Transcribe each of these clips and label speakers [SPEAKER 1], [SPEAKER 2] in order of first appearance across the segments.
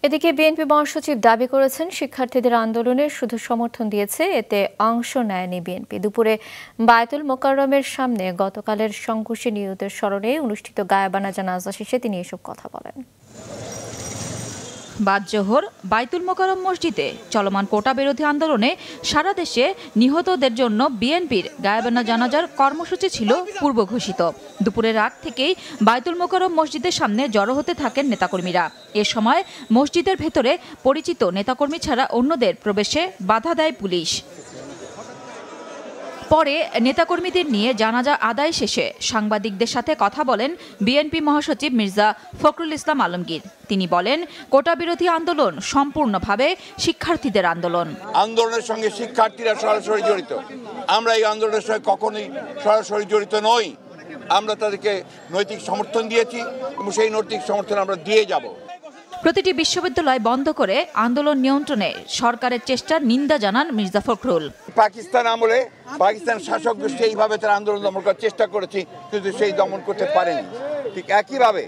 [SPEAKER 1] এদিকে বিএনপি মহাসচিব দাবি করেছেন, শিক্ষার্থীদের আন্দোলনে শুধু সমর্থন দিয়েছে, এতে অংশ নেয়নি বিএনপি। দুপুরে বায়তুল মোকাররমের সামনে গতকালের সংঘর্ষে নিহতের স্মরণে অনুষ্ঠিত গায়েবানা জানাজা শেষে তিনি এসব কথা বলেন।
[SPEAKER 2] বাদ জোহর বায়তুল মোকাররম মসজিদে চলমান কোটা বিরোধী আন্দোলনে সারা দেশে নিহতদের জন্য বিএনপির গায়েবানা জানাজার কর্মসূচি ছিল পূর্ব ঘোষিত। দুপুরের আগ থেকেই বায়তুল মোকাররম মসজিদের সামনে জড়ো হতে থাকেন নেতাকর্মীরা। এ সময় মসজিদের ভেতরে পরিচিত নেতাকর্মী ছাড়া অন্যদের প্রবেশে বাধা দেয় পুলিশ। পরে নেতাকর্মীদের নিয়ে জানাজা আদায় শেষে সাংবাদিকদের সাথে কথা বলেন বিএনপি মহাসচিব মির্জা ফখরুল ইসলাম আলমগীর। তিনি বলেন, কোটা বিরোধী আন্দোলন সম্পূর্ণভাবে শিক্ষার্থীদের আন্দোলন।
[SPEAKER 3] আন্দোলনের সঙ্গে শিক্ষার্থীরা সরাসরি জড়িত। আমরা এই আন্দোলনের সঙ্গে কখনোই সরাসরি জড়িত নই। আমরা তাদেরকে নৈতিক সমর্থন দিয়েছি এবং সেই নৈতিক সমর্থন আমরা দিয়ে যাব।
[SPEAKER 2] প্রতিটি বিশ্ববিদ্যালয় বন্ধ করে আন্দোলন নিয়ন্ত্রণে সরকারের চেষ্টার নিন্দা জানান মির্জা ফখরুল।
[SPEAKER 3] পাকিস্তান আমলে পাকিস্তান শাসক গোষ্ঠী এইভাবে তারা আন্দোলন দমন করার চেষ্টা করেছে, কিন্তু সেই দমন করতে পারেনি। ঠিক একইভাবে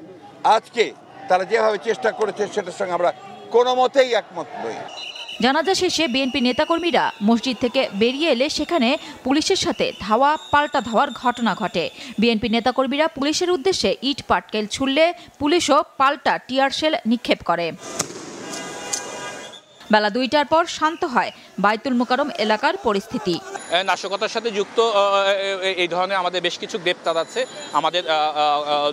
[SPEAKER 3] আজকে তারা যেভাবে চেষ্টা করেছে সেটার সঙ্গে আমরা কোনো মতেই একমত নই।
[SPEAKER 2] জানাজা শেষে বিএনপি নেতাকর্মীরা মসজিদ থেকে বেরিয়ে এলে সেখানে পুলিশের সাথে ধাওয়া পাল্টা ধাওয়ার ঘটনা ঘটে। বিএনপি নেতাকর্মীরা পুলিশের উদ্দেশ্যে ইট পাটকেল ছুড়লে পুলিশও পাল্টা টিয়ার শেল নিক্ষেপ করে। বেলা ২টার পর শান্ত হয় বায়তুল মোকাররম এলাকার পরিস্থিতি।
[SPEAKER 4] নাশকতার সাথে যুক্ত এই ধরনের আমাদের বেশ কিছু গ্রেপ্তার আছে। আমাদের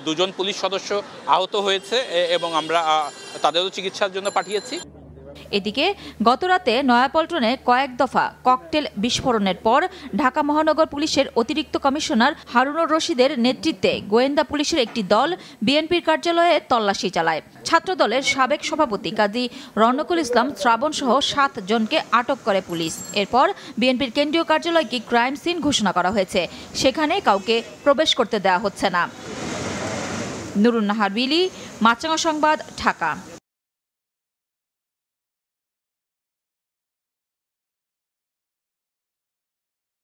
[SPEAKER 4] ২জন পুলিশ সদস্য আহত হয়েছে এবং আমরা তাদেরও চিকিৎসার জন্য পাঠিয়েছি।
[SPEAKER 2] এদিকে গতরাতে নয়াপল্টনে কয়েক দফা ককটেল বিস্ফোরণের পর ঢাকা মহানগর পুলিশের অতিরিক্ত কমিশনার হারুনুর রশিদের নেতৃত্বে গোয়েন্দা পুলিশের একটি দল বিএনপির কার্যালয়ে তল্লাশি চালায়। ছাত্রদলের সাবেক সভাপতি কাজী রনকুল ইসলাম শ্রাবণ সহ ৭ জনকে আটক করে পুলিশ। এরপর বিএনপির কেন্দ্রীয় কার্যালয়কে ক্রাইম সিন ঘোষণা করা হয়েছে। সেখানে কাউকে প্রবেশ করতে দেওয়া হচ্ছে না। নুরুন নাহার বিলি, মাছরাঙা সংবাদ, ঢাকা।